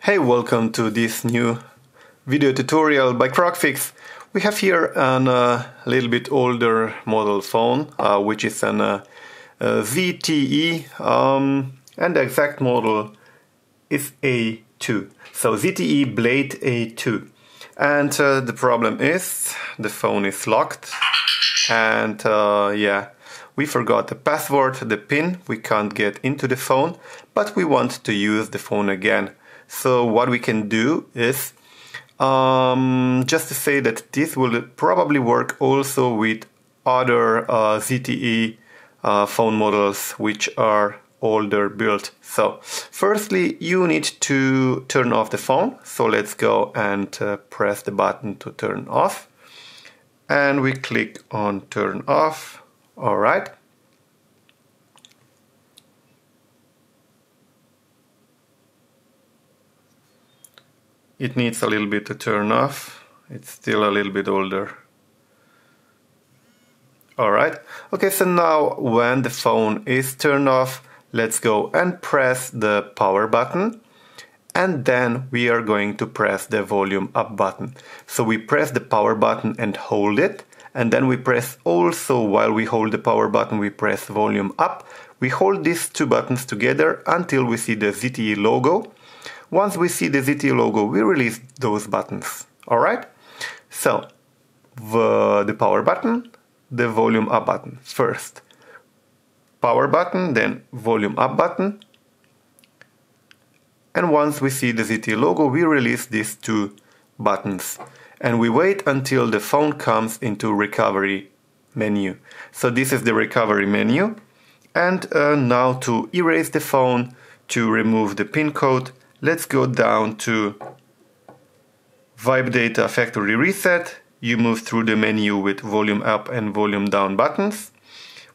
Hey, welcome to this new video tutorial by Crocfix. We have here a little bit older model phone, which is an ZTE, and the exact model is A2. So ZTE Blade A2. And the problem is the phone is locked, and we forgot the password, the PIN. We can't get into the phone, but we want to use the phone again. So what we can do is just to say that this will probably work also with other ZTE phone models which are older built. So firstly, you need to turn off the phone. So let's go and press the button to turn off. And we click on turn off. All right. It needs a little bit to turn off. It's still a little bit older. Alright, okay, so now when the phone is turned off, let's go and press the power button. And then we are going to press the volume up button. So we press the power button and hold it. And then we press also, while we hold the power button, we press volume up. We hold these two buttons together until we see the ZTE logo. Once we see the ZTE logo, we release those buttons. Alright? So, the power button, the volume up button. First, power button, then volume up button. And once we see the ZTE logo, we release these two buttons. And we wait until the phone comes into recovery menu. So this is the recovery menu. And now to erase the phone, to remove the PIN code, let's go down to Wipe Data Factory Reset. You move through the menu with volume up and volume down buttons.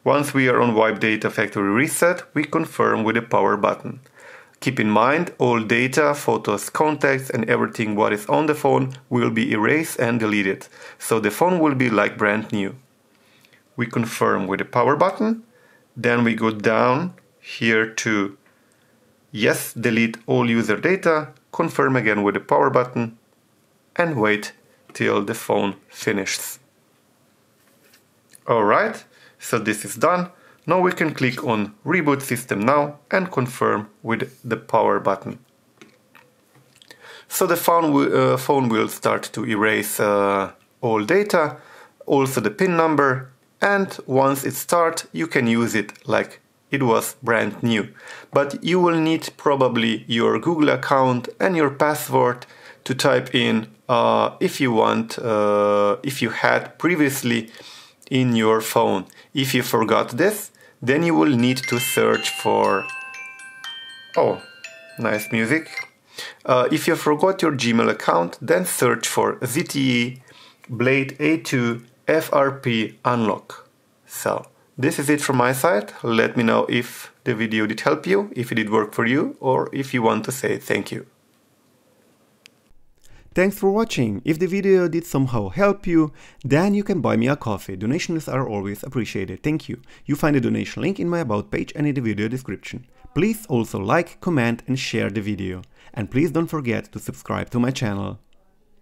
Once we are on Wipe Data Factory Reset, we confirm with the power button. Keep in mind, all data, photos, contacts and everything what is on the phone will be erased and deleted. So the phone will be like brand new. We confirm with the power button. Then we go down here to yes, delete all user data, confirm again with the power button, and wait till the phone finishes. Alright, so this is done. Now we can click on Reboot System Now and confirm with the power button. So the phone will start to erase all data, also the PIN number, and once it starts, you can use it like it was brand new. But you will need probably your Google account and your password to type in if you want, if you had previously in your phone. If you forgot this, then you will need to search for, oh, nice music. If you forgot your Gmail account, then search for ZTE Blade A2 FRP Unlock. So, this is it from my side. Let me know if the video did help you, if it did work for you, or if you want to say thank you. Thanks for watching. If the video did somehow help you, then you can buy me a coffee. Donations are always appreciated. Thank you. You find the donation link in my about page and in the video description. Please also like, comment and share the video. And please don't forget to subscribe to my channel.